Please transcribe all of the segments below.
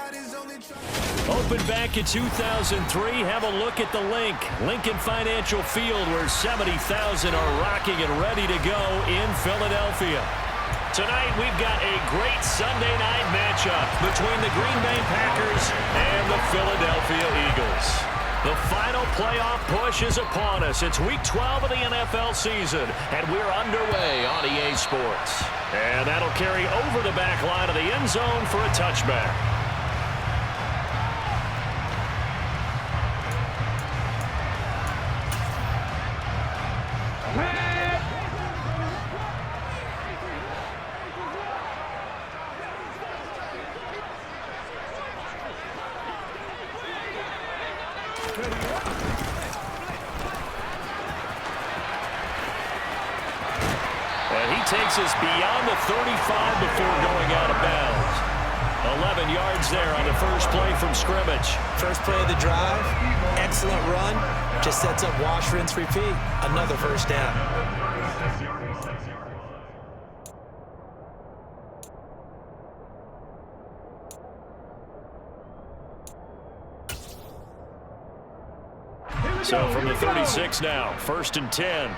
Opened back in 2003, have a look at the Lincoln Financial Field, where 70,000 are rocking and ready to go in Philadelphia. Tonight, we've got a great Sunday night matchup between the Green Bay Packers and the Philadelphia Eagles. The final playoff push is upon us. It's Week 12 of the NFL season, and we're underway on EA Sports. And that'll carry over the back line of the end zone for a touchback. Takes us beyond the 35 before going out of bounds. 11 yards there on the first play from scrimmage. First play of the drive, excellent run. Just sets up wash, rinse, repeat. Another first down. So from the 36 now, 1st and 10.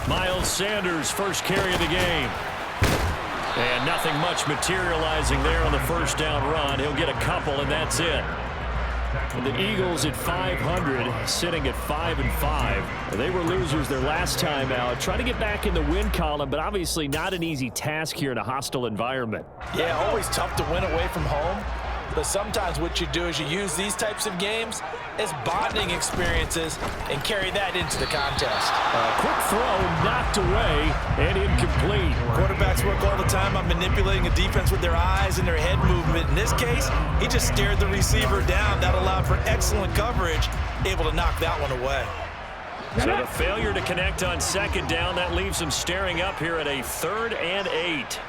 Miles Sanders, first carry of the game. And nothing much materializing there on the first down run. He'll get a couple, and that's it. And the Eagles at 500, sitting at 5-5. They were losers their last time out. Trying to get back in the win column, but obviously not an easy task here in a hostile environment. Yeah, always tough to win away from home. But sometimes what you do is you use these types of games as bonding experiences and carry that into the contest. Quick throw knocked away and incomplete. Quarterbacks work all the time on manipulating a defense with their eyes and their head movement. In this case, he just stared the receiver down. That allowed for excellent coverage, able to knock that one away. So the failure to connect on second down, that leaves him staring up here at a 3rd and 8.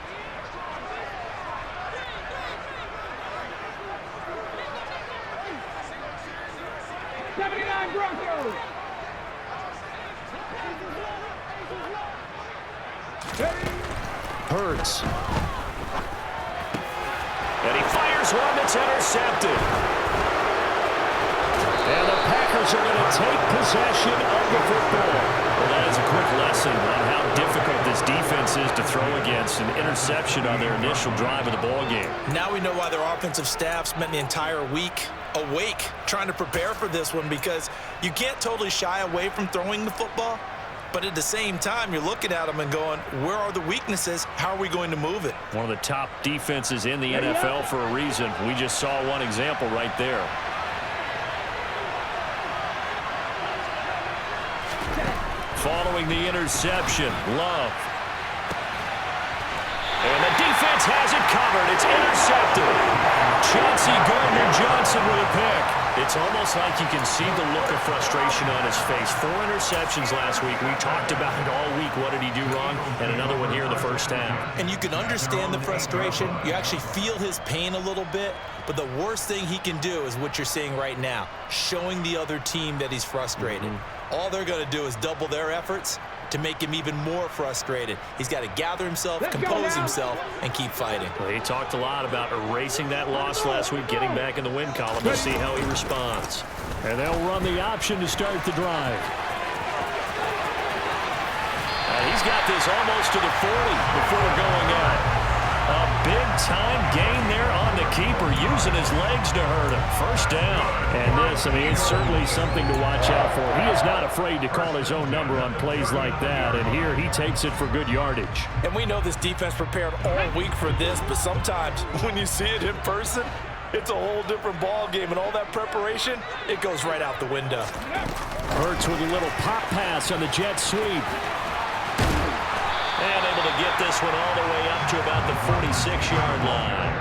Hurts. And he fires one that's intercepted. And the Packers are going to take possession of the football. Well, that is a quick lesson on how difficult this defense is to throw against. An interception on their initial drive of the ballgame. Now we know why their offensive staff spent the entire week awake trying to prepare for this one, because you can't totally shy away from throwing the football. But at the same time, you're looking at them and going, where are the weaknesses? How are we going to move it? One of the top defenses in the NFL for a reason. We just saw one example right there. Following the interception, Love. And the defense has it covered. It's intercepted. Chauncey Gardner-Johnson with a pick. It's almost like you can see the look of frustration on his face. 4 interceptions last week. We talked about it all week. What did he do wrong? And another one here in the first half. And you can understand the frustration. You actually feel his pain a little bit. But the worst thing he can do is what you're seeing right now, showing the other team that he's frustrated. All they're going to do is double their efforts to make him even more frustrated. He's got to gather himself, compose himself, and keep fighting. Well, he talked a lot about erasing that loss last week, getting back in the win column. We'll see how he responds. And they'll run the option to start the drive. He's got this almost to the 40 before going out. A big-time gain there on the keeper, using his legs to hurt him. First down. And this, I mean, it's certainly something to watch out for. He is not afraid to call his own number on plays like that, and here he takes it for good yardage. And we know this defense prepared all week for this, but sometimes when you see it in person, it's a whole different ball game, and all that preparation, it goes right out the window. Hurts with a little pop pass on the jet sweep. And able to get this one all the way up to about the 46-yard line.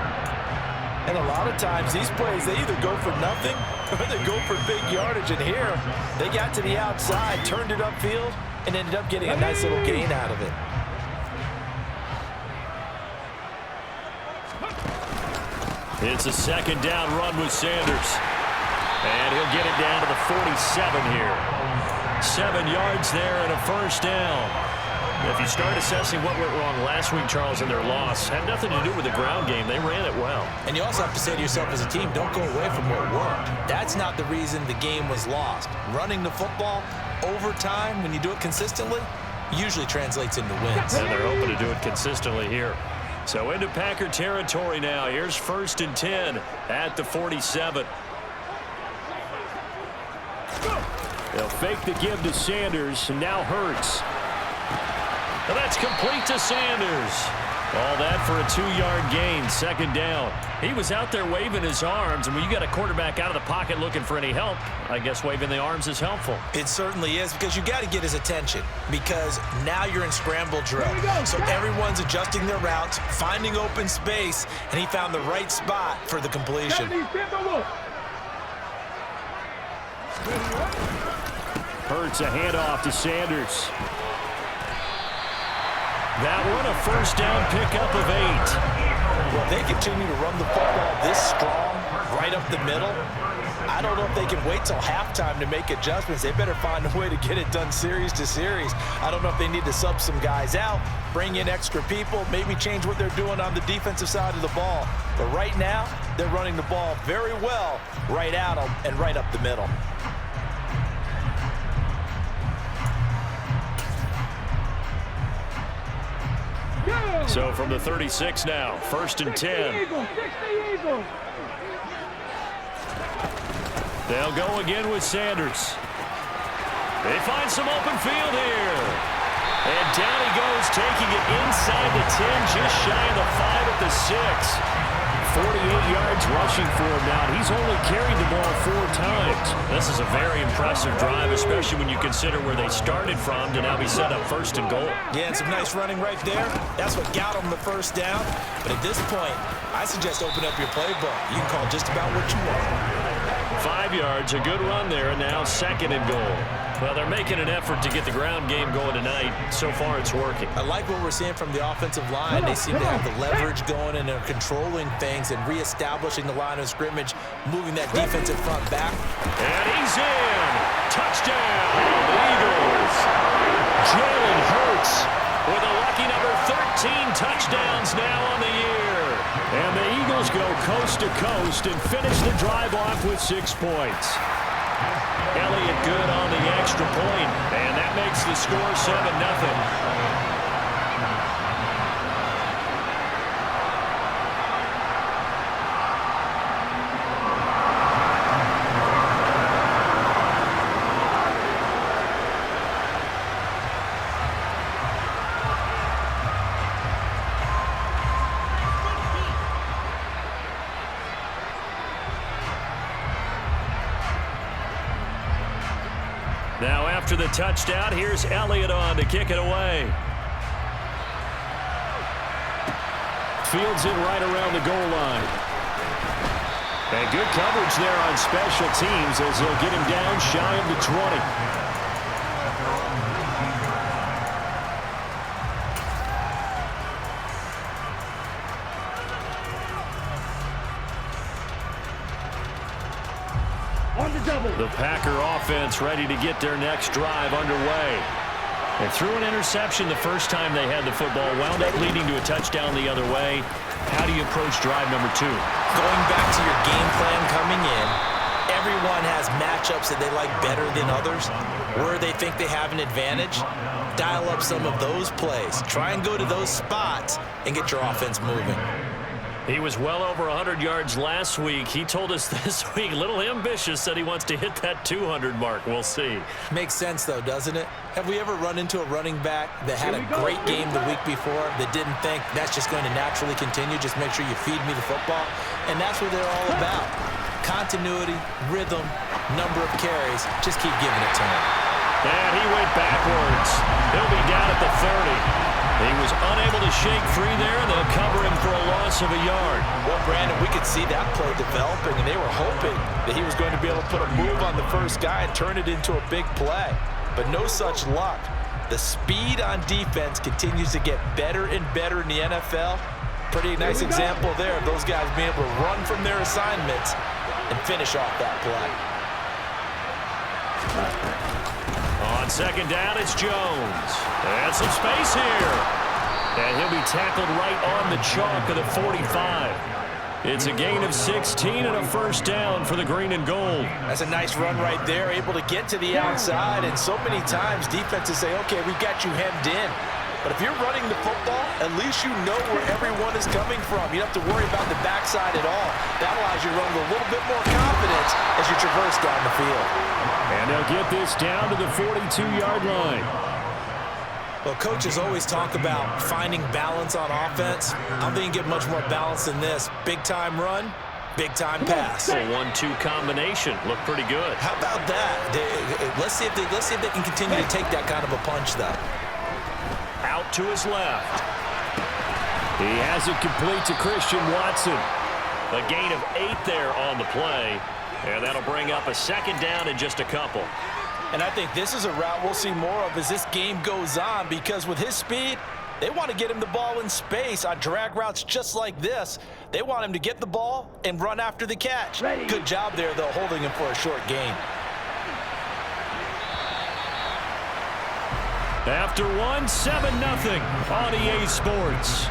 And a lot of times these plays, they either go for nothing or they go for big yardage. And here, they got to the outside, turned it upfield, and ended up getting a nice little gain out of it. It's a second down run with Sanders. And he'll get it down to the 47 here. 7 yards there and a first down. If you start assessing what went wrong last week, Charles, in their loss, had nothing to do with the ground game. They ran it well. And you also have to say to yourself as a team, don't go away from what worked. That's not the reason the game was lost. Running the football over time, when you do it consistently, usually translates into wins. And they're hoping to do it consistently here. So into Packer territory now. Here's 1st and 10 at the 47. They'll fake the give to Sanders, and now Hurts. And that's complete to Sanders. All that for a 2-yard gain, 2nd down. He was out there waving his arms, and when you got a quarterback out of the pocket looking for any help, I guess waving the arms is helpful. It certainly is, because you got to get his attention, because now you're in scramble drill. So everyone's adjusting their routes, finding open space, and he found the right spot for the completion. Hurts a handoff to Sanders. That one a 1st down pickup of 8. Well, they continue to run the football this strong, right up the middle. I don't know if they can wait till halftime to make adjustments. They better find a way to get it done series to series. I don't know if they need to sub some guys out, bring in extra people, maybe change what they're doing on the defensive side of the ball. But right now, they're running the ball very well right at them and right up the middle. So from the 36 now, 1st and 10. They'll go again with Sanders. They find some open field here. And down he goes, taking it inside the 10, just shy of the 5 at the 6. 48 yards rushing for him now. He's only carried the ball 4 times. This is a very impressive drive, especially when you consider where they started from to now be set up 1st and goal. Yeah, and some nice running right there. That's what got them the 1st down. But at this point, I suggest open up your playbook. You can call just about what you want. 5 yards, a good run there, and now 2nd and goal. Well, they're making an effort to get the ground game going tonight. So far, it's working. I like what we're seeing from the offensive line. They seem to have the leverage going, and they're controlling things and reestablishing the line of scrimmage, moving that defensive front back. And he's in. Touchdown, Eagles. Jalen Hurts with a lucky number 13 touchdowns now on the year. And the Eagles go coast to coast and finish the drive off with 6 points. Elliott good on the extra point, and that makes the score 7-0. Now after the touchdown, here's Elliott on to kick it away. Fields it right around the goal line. And good coverage there on special teams as they'll get him down shy of the 20. The Packer offense ready to get their next drive underway. They threw an interception the first time they had the football, wound up leading to a touchdown the other way. How do you approach drive number 2? Going back to your game plan coming in, everyone has matchups that they like better than others. Where they think they have an advantage, dial up some of those plays. Try and go to those spots and get your offense moving. He was well over 100 yards last week. He told us this week, a little ambitious, said he wants to hit that 200 mark. We'll see. Makes sense, though, doesn't it? Have we ever run into a running back that had a great game the week before that didn't think that's just going to naturally continue? Just make sure you feed me the football. And that's what they're all about. Continuity, rhythm, number of carries. Just keep giving it to him. And he went backwards. He'll be down at the 30. He was unable to shake free there, and they'll cover him for a loss of a yard. Well, Brandon, we could see that play developing, and they were hoping that he was going to be able to put a move on the first guy and turn it into a big play. But no such luck. The speed on defense continues to get better and better in the NFL. Pretty nice example there of those guys being able to run from their assignments and finish off that play. On On second down, it's Jones. And some space here. And he'll be tackled right on the chalk of the 45. It's a gain of 16 and a first down for the green and gold. That's a nice run right there, able to get to the outside. And so many times defenses say, okay, we've got you hemmed in. But if you're running the football, at least you know where everyone is coming from. You don't have to worry about the backside at all. That allows you to run with a little bit more confidence as you traverse down the field. And they'll get this down to the 42-yard line. Well, coaches always talk about finding balance on offense. I don't think you get much more balance than this. Big-time run, big-time pass. A 1-2 combination. Looked pretty good. How about that? Let's see if they can continue to take that kind of a punch, though. Out to his left. He has it complete to Christian Watson. A gain of 8 there on the play. And that'll bring up a second down in just a couple. And I think this is a route we'll see more of as this game goes on, because with his speed, they want to get him the ball in space on drag routes just like this. They want him to get the ball and run after the catch. Good job there, though, holding him for a short gain. After 7-0 on EA Sports.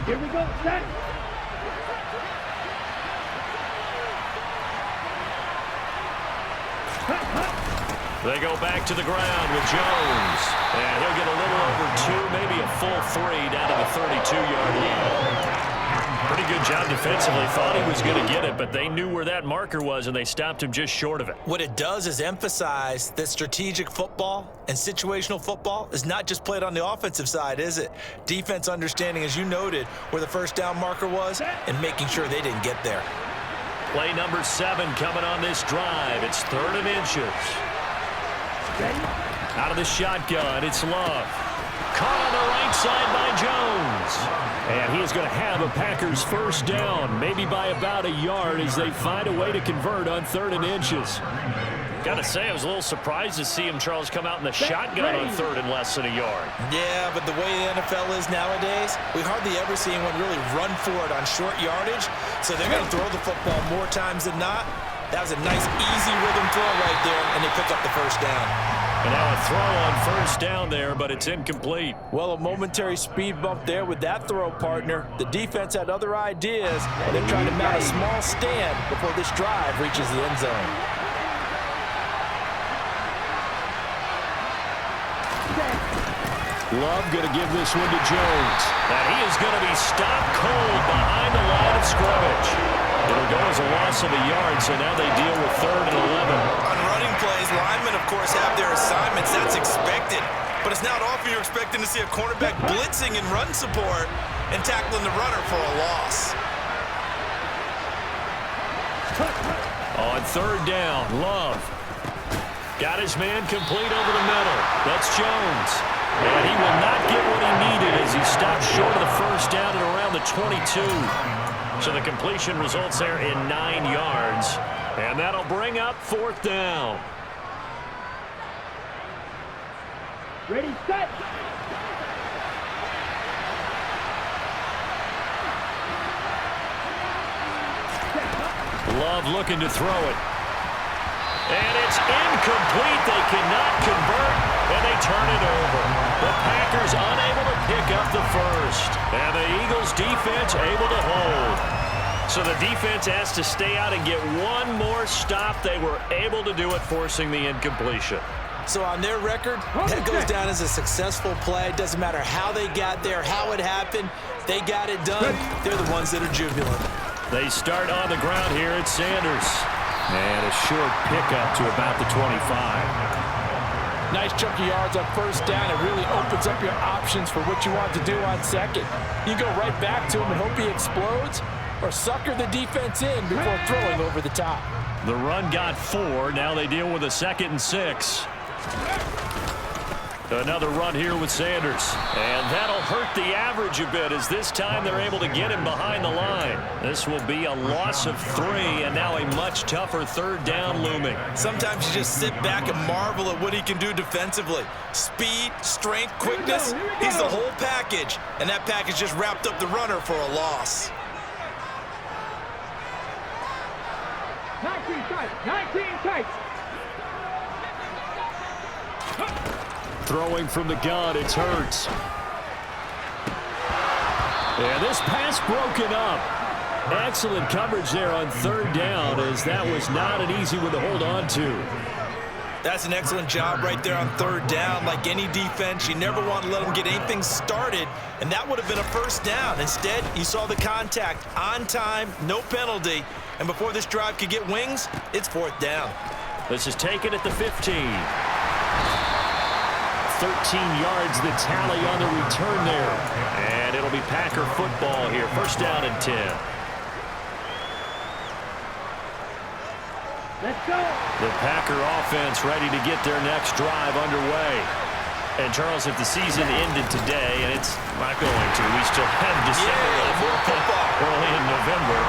Here we go, set. They go back to the ground with Jones. And he'll get a little over 2, maybe a full 3 down to the 32-yard line. Pretty good job defensively. Thought he was going to get it, but they knew where that marker was, and they stopped him just short of it. What it does is emphasize that strategic football and situational football is not just played on the offensive side, is it? Defense understanding, as you noted, where the first down marker was and making sure they didn't get there. Play number 7 coming on this drive. It's 3rd and inches. Out of the shotgun, it's Love. Caught on the right side by Jones. And he is going to have a Packers first down, maybe by about a yard as they find a way to convert on 3rd and inches. Got to say, I was a little surprised to see him, Charles, come out in the shotgun on 3rd and less than a yard. Yeah, but the way the NFL is nowadays, we hardly ever see anyone really run for it on short yardage. So they're going to throw the football more times than not. That was a nice, easy rhythm throw right there, and they pick up the first down. And now a throw on first down there, but it's incomplete. Well, a momentary speed bump there with that throw, partner. The defense had other ideas, and they're trying to mount a small stand before this drive reaches the end zone. Love going to give this one to Jones. And he is going to be stopped cold behind the line of scrimmage. It'll go as a loss of a yard, so now they deal with 3rd and 11. On running plays, linemen, of course, have their assignments. That's expected. But it's not often you're expecting to see a cornerback blitzing in run support and tackling the runner for a loss. On 3rd down, Love. Got his man complete over the middle. That's Jones. And he will not get what he needed as he stopped short of the first down at around the 22. So the completion results there in 9 yards. And that'll bring up 4th down. Ready, set. Love looking to throw it. And it's incomplete. They cannot convert, and they turn it over. The Packers unable to pick up the first. And the Eagles defense able to hold. So the defense has to stay out and get one more stop. They were able to do it, forcing the incompletion. So on their record, that goes down as a successful play. It doesn't matter how they got there, how it happened. They got it done. They're the ones that are jubilant. They start on the ground here at Sanders. And a short pickup to about the 25. Nice chunky yards on first down. It really opens up your options for what you want to do on second. You go right back to him and hope he explodes, or sucker the defense in before throwing over the top. The run got 4. Now they deal with a 2nd and 6. Another run here with Sanders. And that'll hurt the average a bit as this time they're able to get him behind the line. This will be a loss of 3 and now a much tougher third down looming. Sometimes you just sit back and marvel at what he can do defensively. Speed, strength, quickness, he's the whole package. And that package just wrapped up the runner for a loss. 19 tights, 19 tights. Throwing from the gun, it's Hurts. And this pass broken up. Excellent coverage there on third down, as that was not an easy one to hold on to. That's an excellent job right there on third down. Like any defense, you never want to let them get anything started, and that would have been a first down. Instead, you saw the contact on time, no penalty, and before this drive could get wings, it's fourth down. This is taken at the 15. 13 yards the tally on the return there. And it'll be Packer football here. First down and 10. Let's go. The Packer offense ready to get their next drive underway. And, Charles, if the season ended today, and it's not going to, we still have December early in November,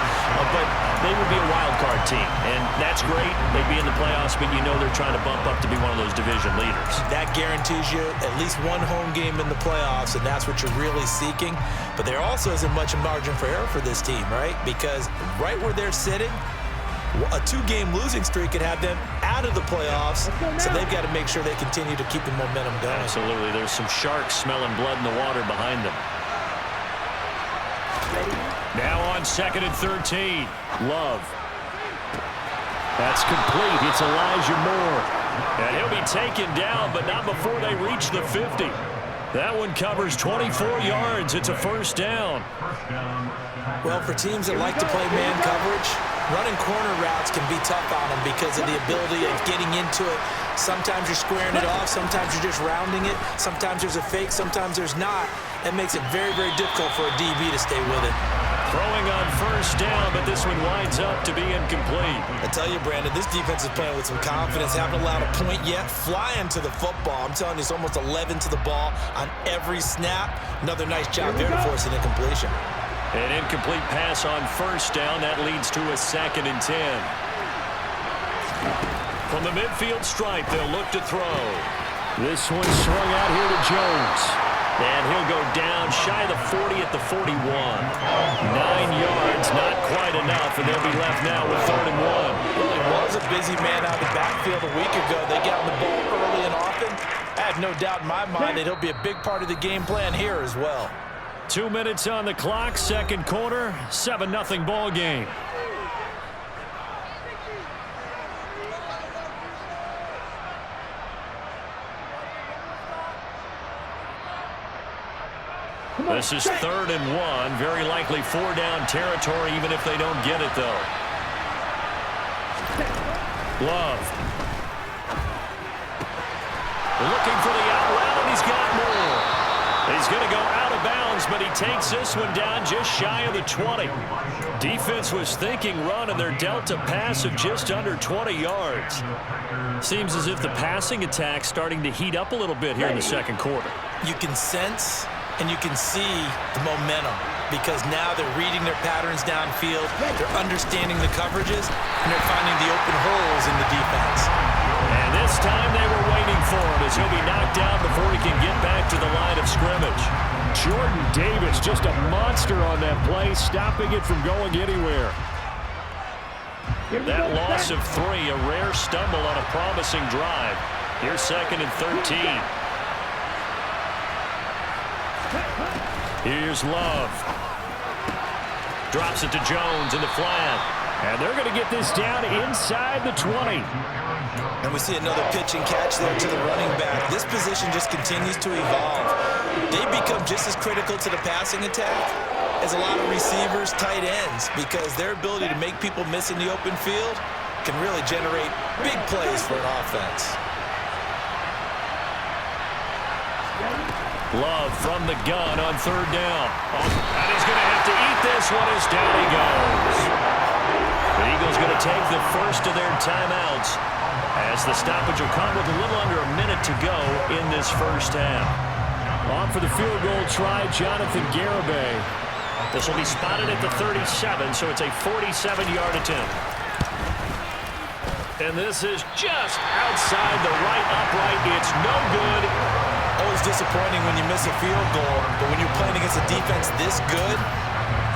but they would be a wild card team. And that's great. They'd be in the playoffs, but you know they're trying to bump up to be one of those division leaders. That guarantees you at least one home game in the playoffs, and that's what you're really seeking. But there also isn't much margin for error for this team, right? Because right where they're sitting, a 2-game losing streak could have them out of the playoffs, so they've got to make sure they continue to keep the momentum going. Absolutely. There's some sharks smelling blood in the water behind them. Now on 2nd and 13. Love. That's complete. It's Elijah Moore. And he'll be taken down, but not before they reach the 50. That one covers 24 yards. It's a first down. Well, for teams that like to play man coverage, running corner routes can be tough on them because of the ability of getting into it. Sometimes you're squaring it off. Sometimes you're just rounding it. Sometimes there's a fake. Sometimes there's not. That makes it very, very difficult for a DB to stay with it. Throwing on first down, but this one winds up to be incomplete. I tell you, Brandon, this defense is playing with some confidence. Haven't allowed a point yet. Flying to the football. I'm telling you, it's almost 11 to the ball on every snap. Another nice job there to force an incompletion. An incomplete pass on first down. That leads to a 2nd and 10. From the midfield stripe, they'll look to throw. This one swung out here to Jones. And he'll go down shy of the 40 at the 41. 9 yards, not quite enough, and they'll be left now with 3rd and 1. Well, he was a busy man out of the backfield a week ago. They got him the ball early and often. I have no doubt in my mind that he'll be a big part of the game plan here as well. 2 minutes on the clock, second quarter, 7-0 ball game. This is 3rd and 1, very likely 4-down territory even if they don't get it though. Love. Looking for the out route, and he's got more. He's going to go out of bounds, but he takes this one down just shy of the 20. Defense was thinking run, and they're dealt a pass of just under 20 yards. Seems as if the passing attack's starting to heat up a little bit here in the second quarter. You can sense and you can see the momentum because now they're reading their patterns downfield, they're understanding the coverages, and they're finding the open holes in the defense. And this time they were waiting for him as he'll be knocked down before he can get back to the line of scrimmage. Jordan Davis, just a monster on that play, stopping it from going anywhere. That loss of 3, a rare stumble on a promising drive. Here's 2nd and 13. Here's Love. Drops it to Jones in the flat. And they're going to get this down inside the 20. And we see another pitch and catch there to the running back. This position just continues to evolve. They become just as critical to the passing attack as a lot of receivers, tight ends, because their ability to make people miss in the open field can really generate big plays for an offense. Love from the gun on 3rd down. Oh, and he's going to have to eat this one as down he goes. The Eagles going to take the first of their timeouts as the stoppage will come with a little under a minute to go in this first half. On for the field goal try, Jonathan Garibay. This will be spotted at the 37, so it's a 47-yard attempt. And this is just outside the right upright. It's no good. Always disappointing when you miss a field goal, but when you're playing against a defense this good,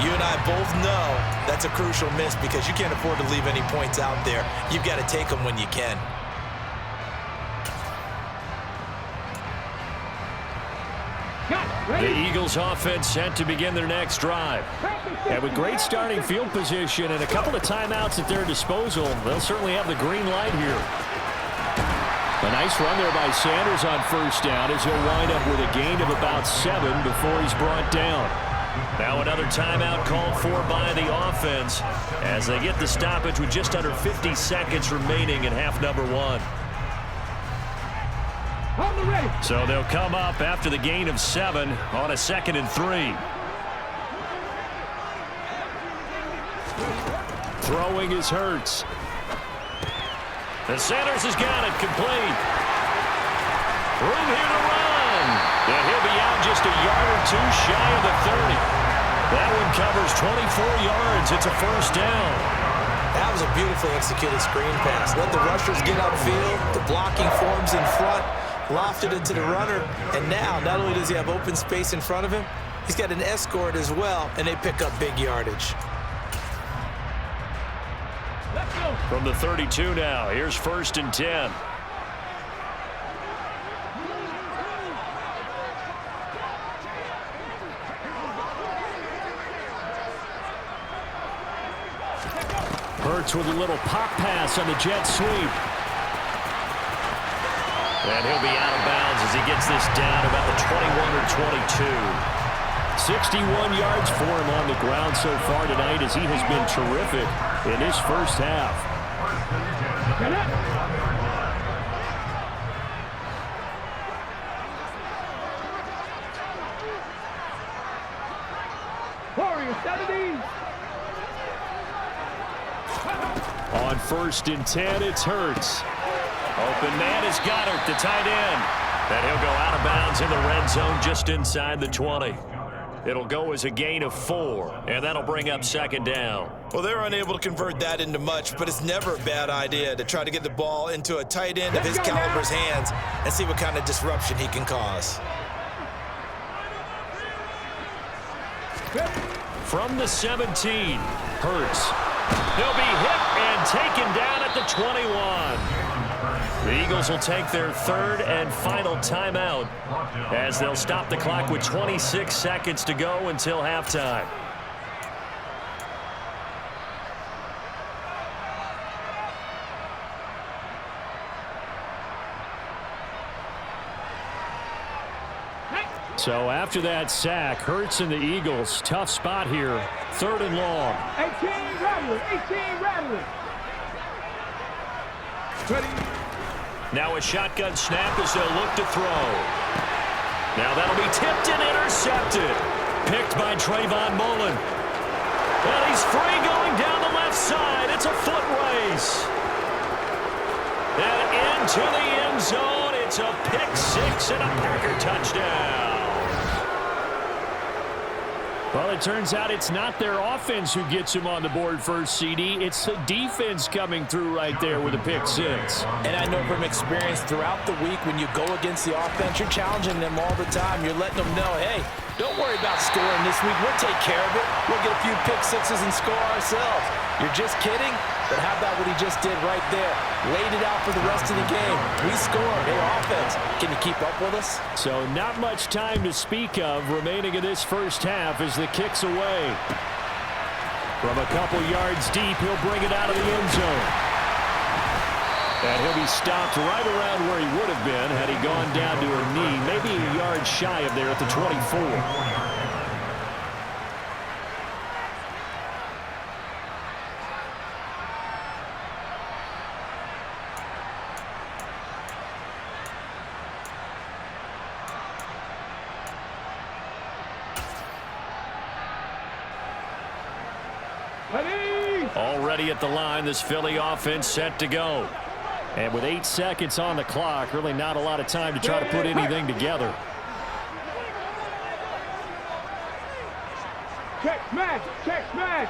you and I both know that's a crucial miss because you can't afford to leave any points out there. You've got to take them when you can. The Eagles offense set to begin their next drive. And with great starting field position and a couple of timeouts at their disposal, they'll certainly have the green light here. A nice run there by Sanders on first down as he'll wind up with a gain of about 7 before he's brought down. Now another timeout called for by the offense as they get the stoppage with just under 50 seconds remaining in half number 1. So they'll come up after the gain of 7 on a 2nd and 3. Throwing is Hurts. And Sanders has got it complete. Room here to run. And he'll be out just a yard or 2 shy of the 30. That one covers 24 yards. It's a first down. That was a beautifully executed screen pass. Let the rushers get upfield. The blocking forms in front. Lofted it to the runner. And now, not only does he have open space in front of him, he's got an escort as well, and they pick up big yardage. From the 32 now, here's 1st and 10. Hurts with a little pop pass on the jet sweep. And he'll be out of bounds as he gets this down about the 21 or 22. 61 yards for him on the ground so far tonight as he has been terrific in his first half. On 1st and 10, it's Hurts. Open man is Goddard, the tight end. And he'll go out of bounds in the red zone just inside the 20. It'll go as a gain of 4, and that'll bring up 2nd down. Well, they're unable to convert that into much, but it's never a bad idea to try to get the ball into a tight end of his caliber's hands and see what kind of disruption he can cause. From the 17, Hurts. He'll be hit and taken down at the 21. The Eagles will take their 3rd and final timeout as they'll stop the clock with 26 seconds to go until halftime. So after that sack, Hurts and the Eagles, tough spot here. 3rd and long. 18 Rattler. Now a shotgun snap as they'll look to throw. Now that'll be tipped and intercepted. Picked by Trayvon Mullen. And he's free going down the left side. It's a foot race. And into the end zone. It's a pick 6 and a Packer touchdown. Well, it turns out it's not their offense who gets him on the board first, CD. It's the defense coming through right there with a pick 6. And I know from experience throughout the week when you go against the offense, you're challenging them all the time. You're letting them know, hey, don't worry about scoring this week. We'll take care of it. We'll get a few pick 6s and score ourselves. You're just kidding? But how about what he just did right there? Laid it out for the rest of the game. We scored. Hey, offense, can you keep up with us? So not much time to speak of remaining in this first half as the kick's away. From a couple yards deep, he'll bring it out of the end zone. And he'll be stopped right around where he would have been had he gone down to a knee, maybe a yard shy of there at the 24. Ready, Already at the line, this Philly offense set to go. And with 8 seconds on the clock, really not a lot of time to try to put anything together. Check smash, check smash.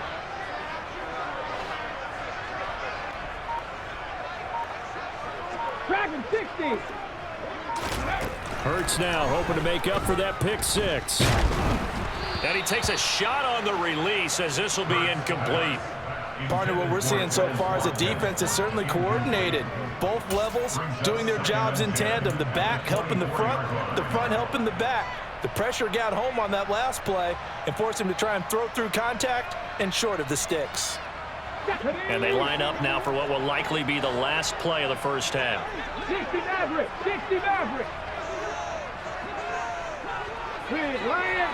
Dragon 60. Hurts now, hoping to make up for that pick six. And he takes a shot on the release as this will be incomplete. Partner, what we're seeing so far is the defense is certainly coordinated. Both levels doing their jobs in tandem. The back helping the front helping the back. The pressure got home on that last play and forced him to try and throw through contact and short of the sticks. And they line up now for what will likely be the last play of the first half. 60 Maverick, 60 Maverick. Big Lion.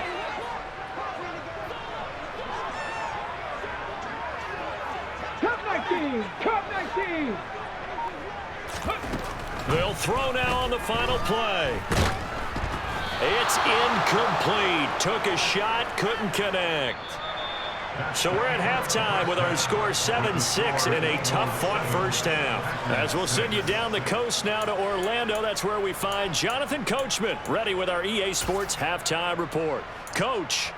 Cup 19, Cup 19. They'll throw now on the final play. It's incomplete. Took a shot, couldn't connect. So we're at halftime with our score 7-6 in a tough-fought first half. As we'll send you down the coast now to Orlando, that's where we find Jonathan Coachman ready with our EA Sports Halftime Report. Coach.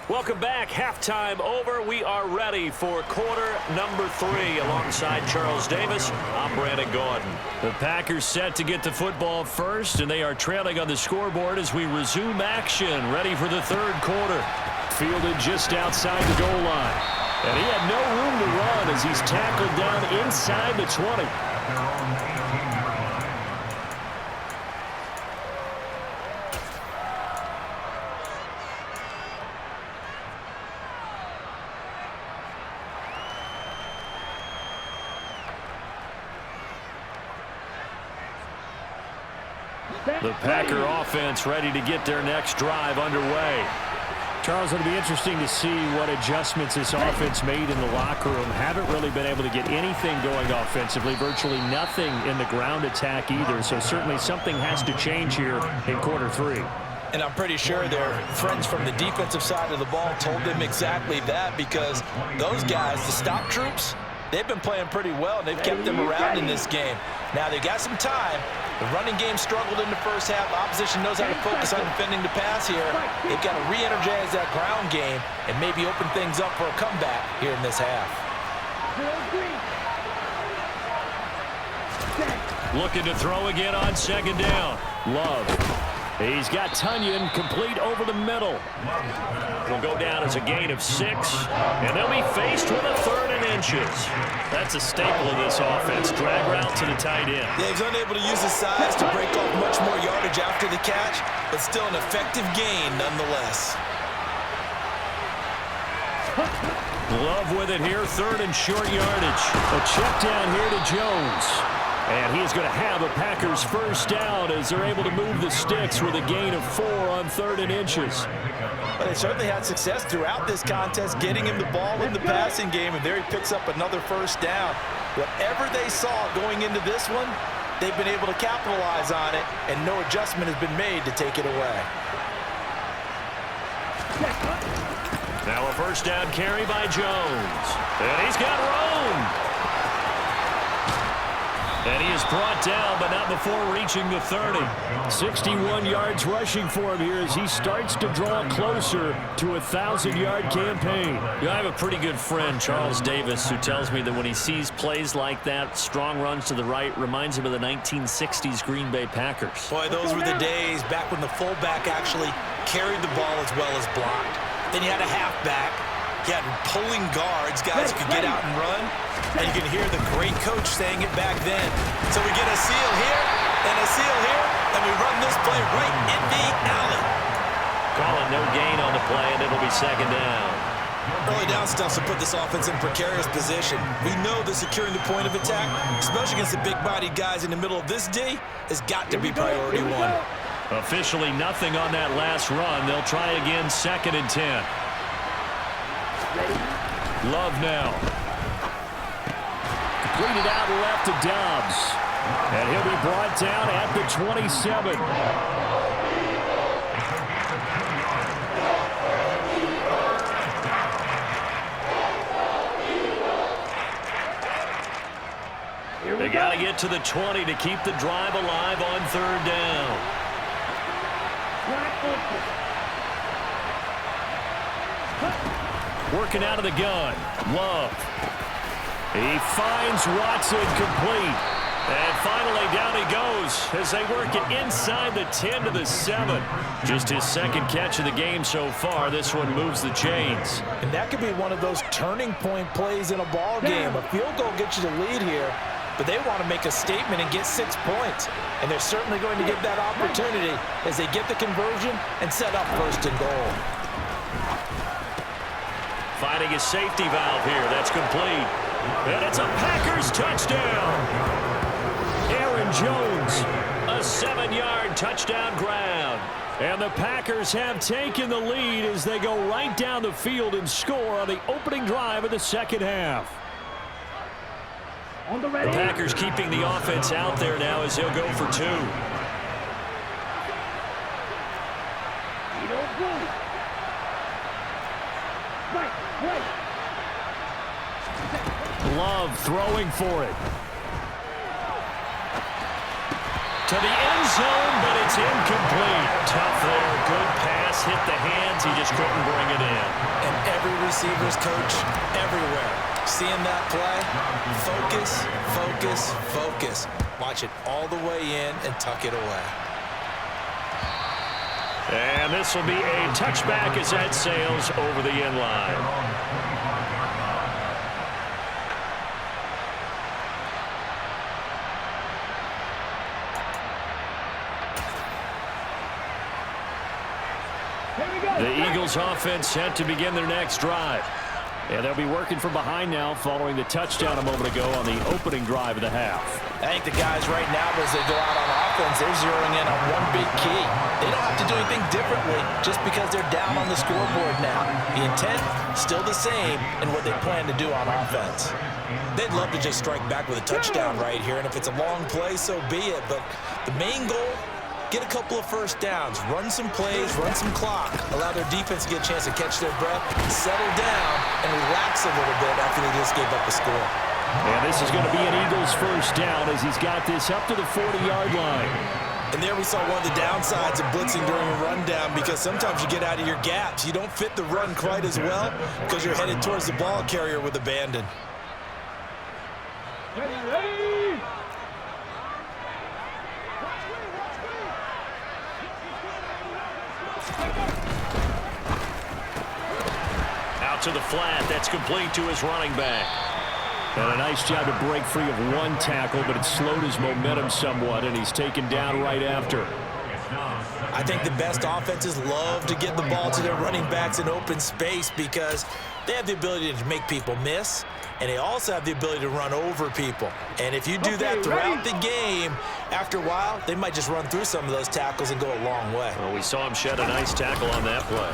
Welcome back. Halftime over. We are ready for quarter number 3. Alongside Charles Davis, I'm Brandon Gaudin. The Packers set to get the football first, and they are trailing on the scoreboard as we resume action, ready for the third quarter. Fielded just outside the goal line. And he had no room to run as he's tackled down inside the 20. The Packer offense ready to get their next drive underway. Charles, it'll be interesting to see what adjustments this offense made in the locker room. Haven't really been able to get anything going offensively, virtually nothing in the ground attack either. So certainly something has to change here in quarter 3. And I'm pretty sure their friends from the defensive side of the ball told them exactly that, because those guys, the stop troops, they've been playing pretty well, and they've kept them around in this game. Now, they got some time. The running game struggled in the first half. The opposition knows how to focus on defending the pass here. They've got to re-energize that ground game and maybe open things up for a comeback here in this half. Looking to throw again on second down. Love. He's got Tunyon complete over the middle. It'll go down as a gain of 6, and they'll be faced with a 3rd and inches. That's a staple of this offense. Drag route to the tight end. Yeah, he's unable to use his size to break off much more yardage after the catch, but still an effective gain nonetheless. Love with it here, 3rd and short yardage. A check down here to Jones. And he is going to have a Packers first down as they're able to move the sticks with a gain of 4 on 3rd and inches. Well, they certainly had success throughout this contest, getting him the ball in the passing game, and there he picks up another first down. Whatever they saw going into this one, they've been able to capitalize on it, and no adjustment has been made to take it away. Now a first down carry by Jones. And he's got Roan. And he is brought down, but not before reaching the 30. 61 yards rushing for him here as he starts to draw closer to a 1,000-yard campaign. I have a pretty good friend, Charles Davis, who tells me that when he sees plays like that, strong runs to the right, reminds him of the 1960s Green Bay Packers. Boy, those were the days back when the fullback actually carried the ball as well as blocked. Then you had a halfback. You had pulling guards, guys who could get out and run. And you can hear the great coach saying it back then. So we get a seal here and a seal here, and we run this play right in the alley. Calling no gain on the play, and it'll be second down. Early down stuff to put this offense in precarious position. We know that securing the point of attack, especially against the big-bodied guys in the middle of this D, has got to be priority 1. Officially nothing on that last run. They'll try again, 2nd and 10. Love now. Completed out left to Dobbs. And he'll be brought down at the 27. They got to get to the 20 to keep the drive alive on third down. Working out of the gun. Love. He finds Watson complete. And finally down he goes as they work it inside the 10 to the 7. Just his second catch of the game so far. This one moves the chains. And that could be one of those turning point plays in a ball game. A field goal gets you the lead here, but they want to make a statement and get 6 points. And they're certainly going to get that opportunity as they get the conversion and set up first and goal. Finding a safety valve here. That's complete. And it's a Packers touchdown. Aaron Jones, a 7-yard touchdown grab. And the Packers have taken the lead as they go right down the field and score on the opening drive of the second half. On the The Packers keeping the offense out there now as he'll go for 2. Love throwing for it. To the end zone, but it's incomplete. Tough there. Good pass. Hit the hands. He just couldn't bring it in. And every receiver's coach everywhere. Seeing that play, focus, focus, focus. Watch it all the way in and tuck it away. And this will be a touchback as that sails over the end line. The Eagles offense set to begin their next drive. And they'll be working from behind now following the touchdown a moment ago on the opening drive of the half. I think the guys right now, as they go out on offense, they're zeroing in on one big key. They don't have to do anything differently just because they're down on the scoreboard now. The intent, still the same in what they plan to do on offense. They'd love to just strike back with a touchdown right here, and if it's a long play, so be it. But the main goal, get a couple of first downs, run some plays, run some clock, allow their defense to get a chance to catch their breath, settle down, and relax a little bit after they just gave up a score. And this is going to be an Eagles first down as he's got this up to the 40-yard line. And there we saw one of the downsides of blitzing during a rundown, because sometimes you get out of your gaps. You don't fit the run quite as well because you're headed towards the ball carrier with abandon. Ready. Out to the flat. That's complete to his running back. And a nice job to break free of one tackle, but it slowed his momentum somewhat, and he's taken down right after. I think the best offenses love to get the ball to their running backs in open space because they have the ability to make people miss, and they also have the ability to run over people. And if you do that throughout the game, after a while, they might just run through some of those tackles and go a long way. Well, we saw him shed a nice tackle on that play.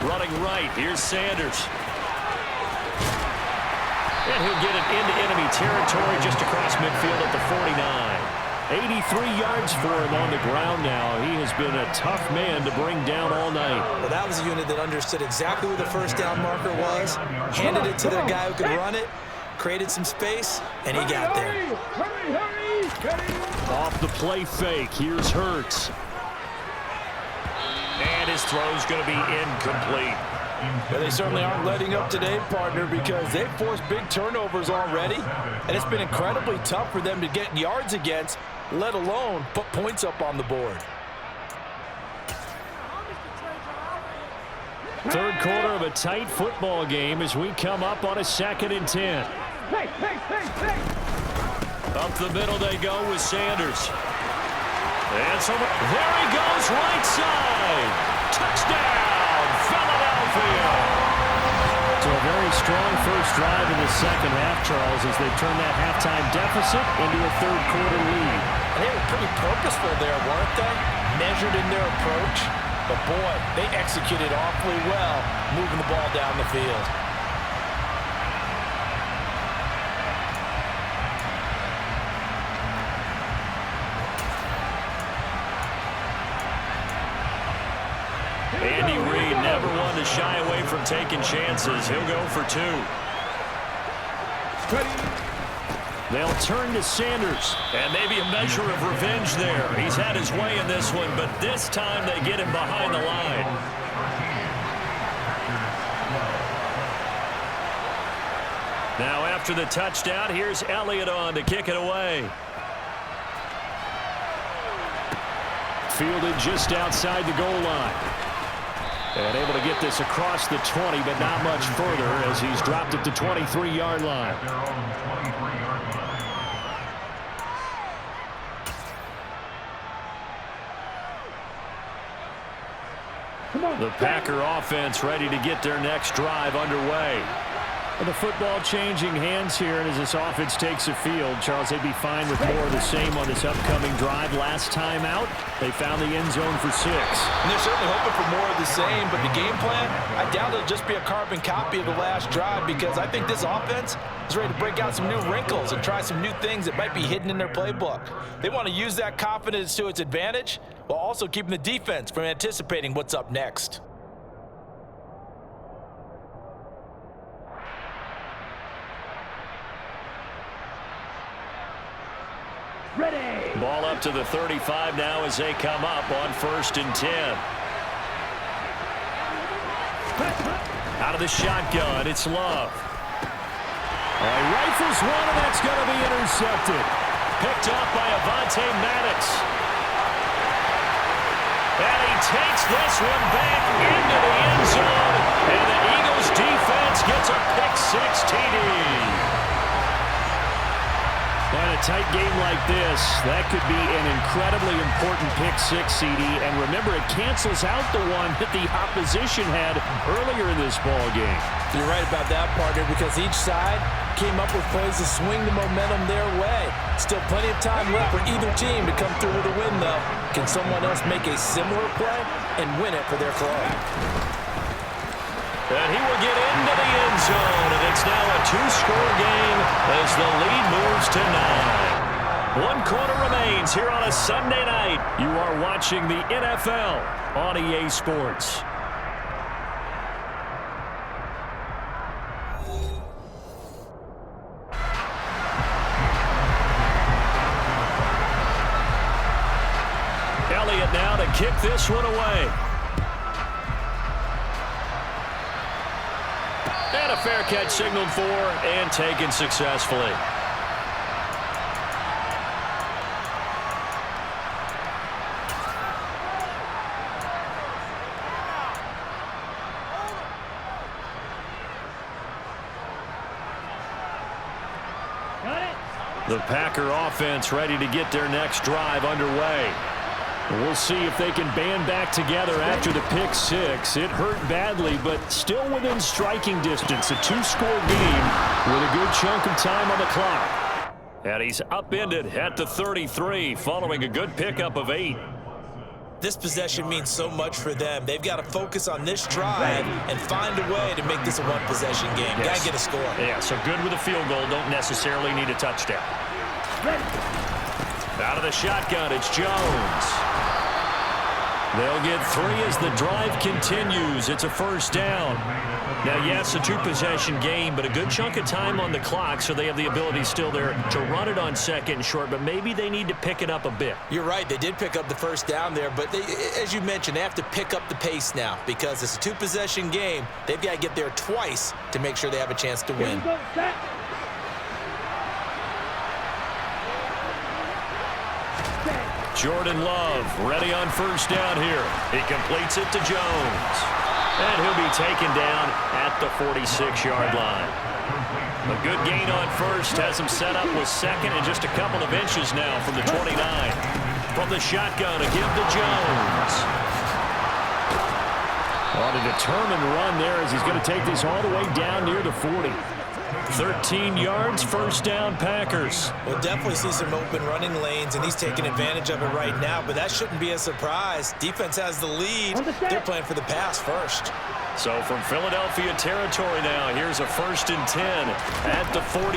Running right, here's Sanders. And he'll get it into enemy territory just across midfield at the 49. 83 yards for him on the ground now. He has been a tough man to bring down all night. Well, that was a unit that understood exactly where the first down marker was, handed it to their guy who could run it, created some space, and he got there. Off the play fake, here's Hurts. And his throw's going to be incomplete. But they certainly aren't letting up today, partner, because they've forced big turnovers already, and it's been incredibly tough for them to get yards against, let alone put points up on the board. Third quarter of a tight football game as we come up on a 2nd and 10. Up the middle they go with Sanders. And so there he goes, right side. Touchdown, Philadelphia. So a very strong first drive in the second half, Charles, as they turn that halftime deficit into a third quarter lead. And they were pretty purposeful there, weren't they? Measured in their approach. But boy, they executed awfully well, moving the ball down the field. Andy Reid never one to shy away from taking chances. He'll go for 2. They'll turn to Sanders. And maybe a measure of revenge there. He's had his way in this one, but this time they get him behind the line. Now after the touchdown, here's Elliott on to kick it away. Fielded just outside the goal line. And able to get this across the 20, but not much further as he's dropped it to 23-yard line. The Packer offense ready to get their next drive underway. And the football changing hands here, and as this offense takes the field, Charles, they'd be fine with more of the same on this upcoming drive. Last time out, they found the end zone for 6. And they're certainly hoping for more of the same, but the game plan, I doubt it'll just be a carbon copy of the last drive, because I think this offense is ready to break out some new wrinkles and try some new things that might be hidden in their playbook. They want to use that confidence to its advantage while also keeping the defense from anticipating what's up next. Ready. Ball up to the 35 now as they come up on 1st and 10. Out of the shotgun, it's Love. He rifles one, and that's going to be intercepted. Picked off by Avonte Maddox. And he takes this one back into the end zone. And the Eagles defense gets a pick-6 TD. In a tight game like this, that could be an incredibly important pick-6, CD. And remember, it cancels out the one that the opposition had earlier in this ball game. You're right about that, partner, because each side came up with plays to swing the momentum their way. Still plenty of time left for either team to come through with a win, though. Can someone else make a similar play and win it for their club? And he will get into the end zone, and it's now a 2-score game as the lead moves to 9. 1 quarter remains here on a Sunday night. You are watching the NFL on EA Sports. Elliott now to kick this one away. And a fair catch signaled for and taken successfully. The Packer offense ready to get their next drive underway. We'll see if they can band back together after the pick-6. It hurt badly, but still within striking distance. A 2-score game with a good chunk of time on the clock. And he's upended at the 33 following a good pickup of 8. This possession means so much for them. They've got to focus on this drive and find a way to make this a one-possession game. Got to get a score. Yeah, so good with a field goal. Don't necessarily need a touchdown. Out of the shotgun, it's Jones. They'll get 3 as the drive continues. It's a 1st down. Now, yes, a 2-possession game, but a good chunk of time on the clock, so they have the ability still there to run it on 2nd and short, but maybe they need to pick it up a bit. You're right. They did pick up the 1st down there, but as you mentioned, they have to pick up the pace now because it's a 2-possession game. They've got to get there twice to make sure they have a chance to win. Jordan Love ready on 1st down here. He completes it to Jones. And he'll be taken down at the 46-yard line. A good gain on 1st has him set up with 2nd and just a couple of inches now from the 29. From the shotgun, a give to Jones. On a determined run there as he's going to take this all the way down near the 40. 13 yards, 1st down, Packers. We'll definitely see some open running lanes, and he's taking advantage of it right now, but that shouldn't be a surprise. Defense has the lead. They're playing for the pass first. So from Philadelphia territory now, here's a 1st and 10 at the 41.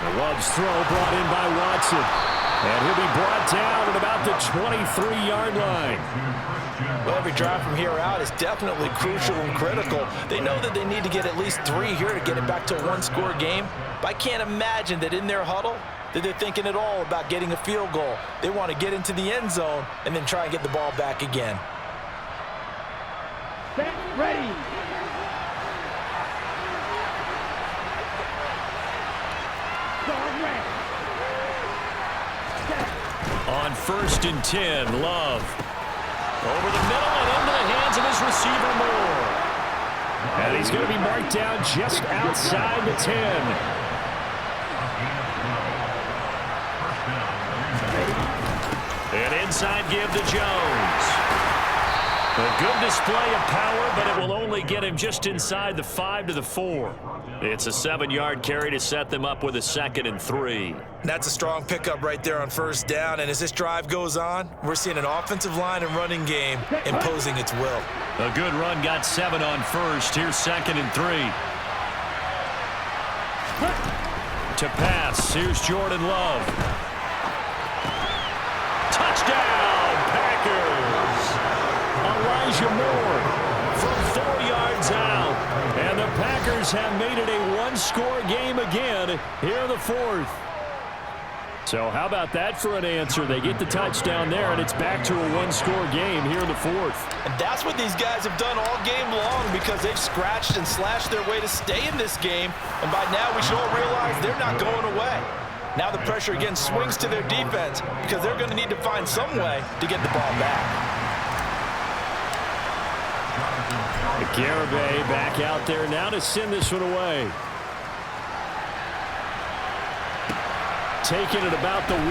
The Love's throw brought in by Watson. And he'll be brought down at about the 23-yard line. Well, every drive from here out is definitely crucial and critical. They know that they need to get at least 3 here to get it back to a one-score game. But I can't imagine that in their huddle that they're thinking at all about getting a field goal. They want to get into the end zone and then try and get the ball back again. Set, ready. On 1st and 10, Love. Over the middle and into the hands of his receiver, Moore. And he's going to be marked down just outside the 10. An inside give to Jones. A good display of power, but it will only get him just inside the 5 to the 4. It's a 7-yard carry to set them up with a 2nd and 3. That's a strong pickup right there on 1st down. And as this drive goes on, we're seeing an offensive line and running game imposing its will. A good run got 7 on 1st. Here's 2nd and 3. To pass. Here's Jordan Love. Touchdown, Packers. Elijah Moore from 4 yards out. And the Packers have made it a one-score game again here in the 4th. So how about that for an answer? They get the touchdown there, and it's back to a one-score game here in the 4th. And that's what these guys have done all game long because they've scratched and slashed their way to stay in this game. And by now we should all realize they're not going away. Now the pressure again swings to their defense because they're going to need to find some way to get the ball back. Garibay back out there now to send this one away. Taking it about the 1.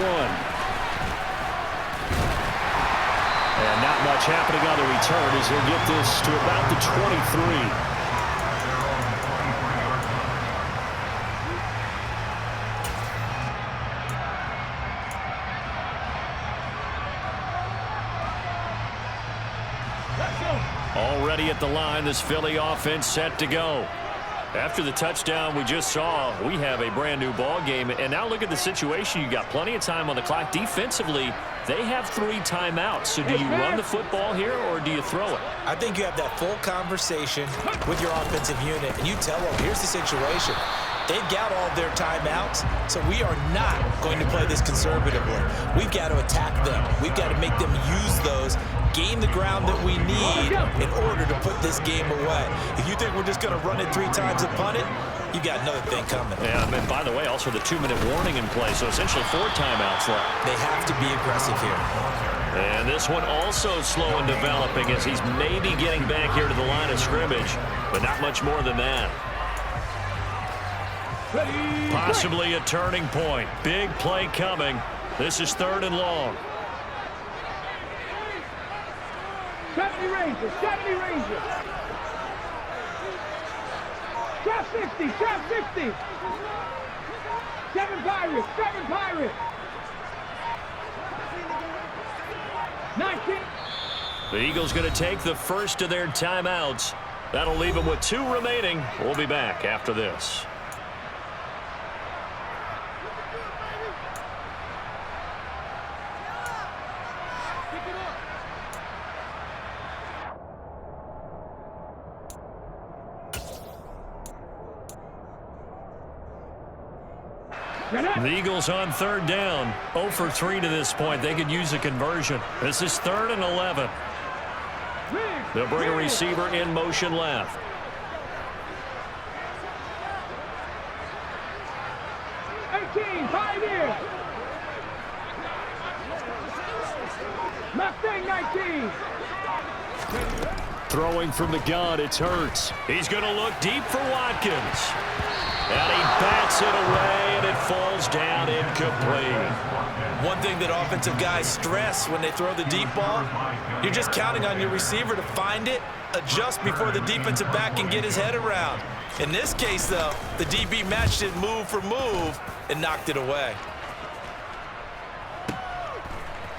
And not much happening on the return as he'll get this to about the 23. Already at the line, this Philly offense set to go. After the touchdown we just saw, we have a brand new ball game. And now look at the situation. You got plenty of time on the clock. Defensively, they have 3 timeouts. So do you run the football here or do you throw it? I think you have that full conversation with your offensive unit, and you tell them, here's the situation. They've got all their timeouts, so we are not going to play this conservatively. We've got to attack them. We've got to make them use those, gain the ground that we need in order to put this game away. If you think we're just going to run it 3 times and punt it, you got another thing coming. Yeah, and by the way, also the 2-minute warning in play, so essentially 4 timeouts left. They have to be aggressive here. And this one also slow in developing as he's maybe getting back here to the line of scrimmage, but not much more than that. Possibly a turning point. Big play coming. This is 3rd and long. 70 Rangers, 70 Rangers. Drop 60, drop 60. 7 Pirates, 7 Pirates. 19. The Eagles going to take the first of their timeouts. That'll leave them with 2 remaining. We'll be back after this. The Eagles on 3rd down. 0 for 3 to this point. They could use a conversion. This is 3rd and 11. They'll bring a receiver in motion left. Mustang 19. Throwing from the gun, it's Hurts. He's going to look deep for Watkins. And he bats it away, and it falls down incomplete. One thing that offensive guys stress when they throw the deep ball, you're just counting on your receiver to find it, adjust before the defensive back can get his head around. In this case, though, the DB matched it move for move and knocked it away.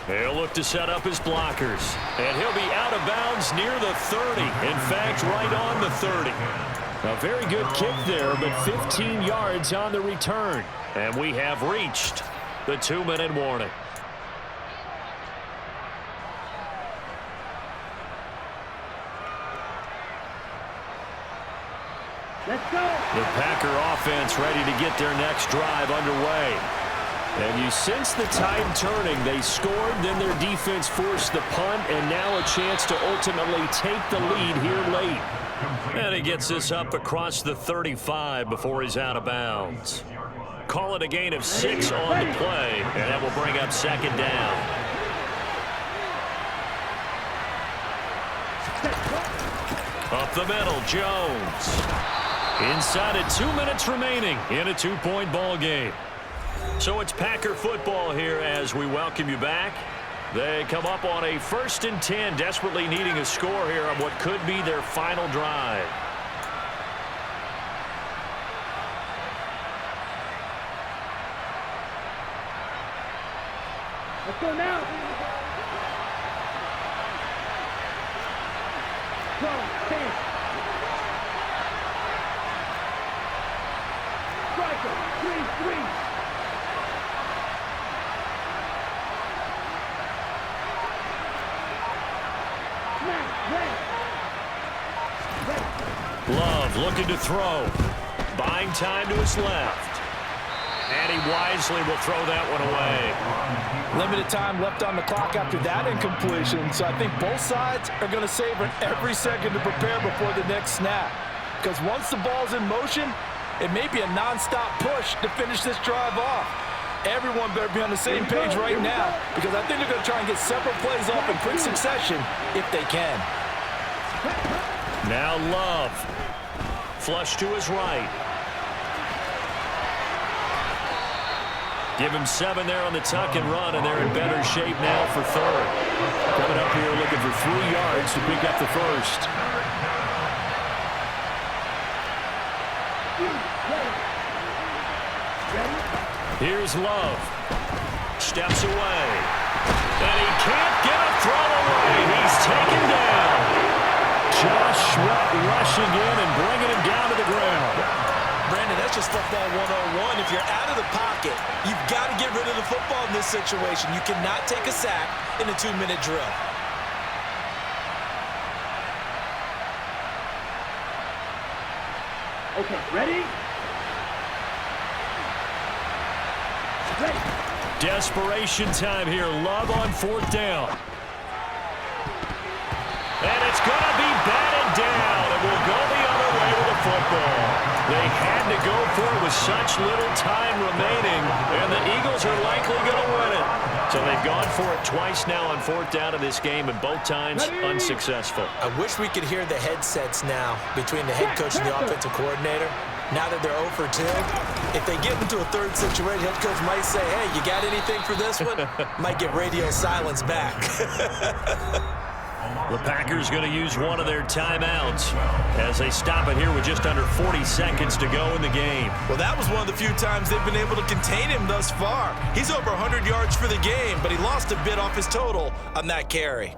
He'll look to set up his blockers. And he'll be out of bounds near the 30. In fact, right on the 30. A very good kick there, but 15 yards on the return. And we have reached The 2-minute warning. Let's go. The Packer offense ready to get their next drive underway. And you sense the tide turning. They scored, then their defense forced the punt, and now a chance to ultimately take the lead here late. And he gets this up across the 35 before he's out of bounds. Call it a gain of 6 on the play, and that will bring up second down. Up the middle, Jones. Inside it, 2 minutes remaining in a 2-point ball game. So it's Packer football here as we welcome you back. They come up on a 1st and 10, desperately needing a score here on what could be their final drive. Let's go now. 12, 10. Striker, 3-3. Love looking to throw. Buying time to his left. And he wisely will throw that one away. Limited time left on the clock after that incompletion, so I think both sides are going to savor every second to prepare before the next snap. Because once the ball's in motion, it may be a non-stop push to finish this drive off. Everyone better be on the same page right now, because I think they're going to try and get several plays off in quick succession if they can. Now Love. Flush to his right. Give him 7 there on the tuck and run, and they're in better shape now for third. Coming up here looking for 3 yards to pick up the first. Here's Love. Steps away. And he can't get a throw away. He's taken down. Josh Sweat rushing in and bringing him down to the ground. Brandon, that's just football 101. If you're out of the pocket, you've got to get rid of the football in this situation. You cannot take a sack in a 2-minute drill. Okay, ready? Ready. Desperation time here. Love on 4th down. And it's going to be batted down. It will go the other way with the football. They had to go for it with such little time remaining, and the Eagles are likely going to win it. So they've gone for it twice now on 4th down in this game, and both times unsuccessful. I wish we could hear the headsets now between the head coach and the offensive coordinator. Now that they're 0 for 2, if they get into a third situation, head coach might say, hey, you got anything for this one? Might get radio silence back. The Packers going to use one of their timeouts as they stop it here with just under 40 seconds to go in the game. Well, that was one of the few times they've been able to contain him thus far. He's over 100 yards for the game, but he lost a bit off his total on that carry.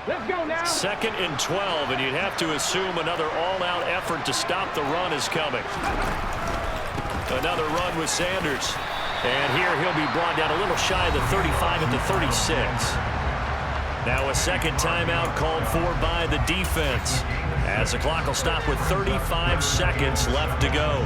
Let's go now. 2nd and 12, and you'd have to assume another all-out effort to stop the run is coming. Another run with Sanders. And here he'll be brought down a little shy of the 35 at the 36. Now a second timeout called for by the defense, as the clock will stop with 35 seconds left to go.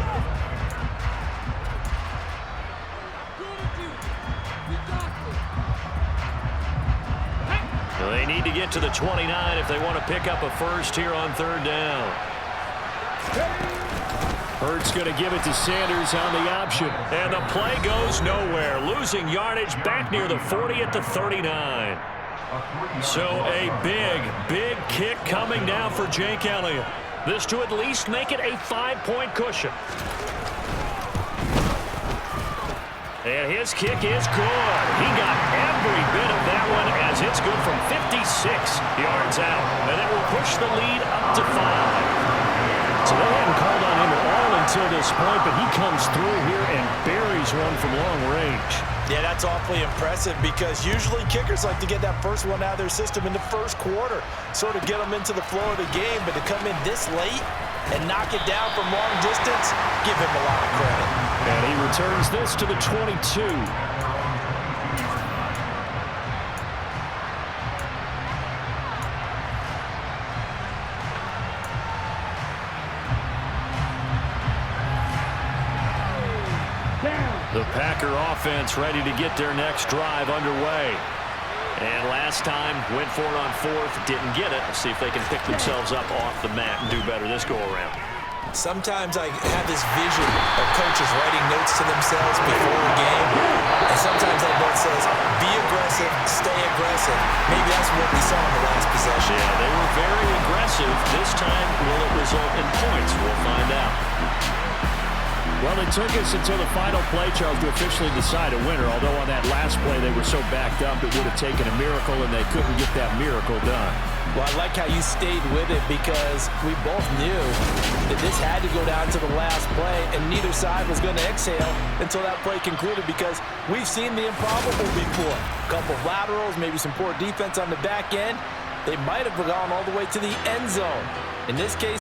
They need to get to the 29 if they want to pick up a first here on 3rd down. Hurts going to give it to Sanders on the option. And the play goes nowhere. Losing yardage back near the 40 at the 39. So a big kick coming now for Jake Elliott. This to at least make it a 5-point cushion. And his kick is good. He got every bit of that one as it's good from 56 yards out. And it will push the lead up to 5. So they hadn't called on him at all until this point, but he comes through here and buries one from long range. Yeah, that's awfully impressive because usually kickers like to get that first one out of their system in the first quarter, sort of get them into the flow of the game, but to come in this late and knock it down from long distance, give him a lot of credit. And he returns this to the 22. The Packer offense ready to get their next drive underway. And last time, went for it on fourth, didn't get it. Let's see if they can pick themselves up off the mat and do better this go-around. Sometimes I have this vision of coaches writing notes to themselves before a game, and sometimes that note says, be aggressive, stay aggressive. Maybe that's what we saw in the last possession. Yeah, they were very aggressive. This time, will it result in points? We'll find out. Well, it took us until the final play, Charles, to officially decide a winner, although on that last play they were so backed up it would have taken a miracle, and they couldn't get that miracle done. Well, I like how you stayed with it because we both knew that this had to go down to the last play, and neither side was going to exhale until that play concluded because we've seen the improbable before. A couple of laterals, maybe some poor defense on the back end. They might have gone all the way to the end zone. In this case,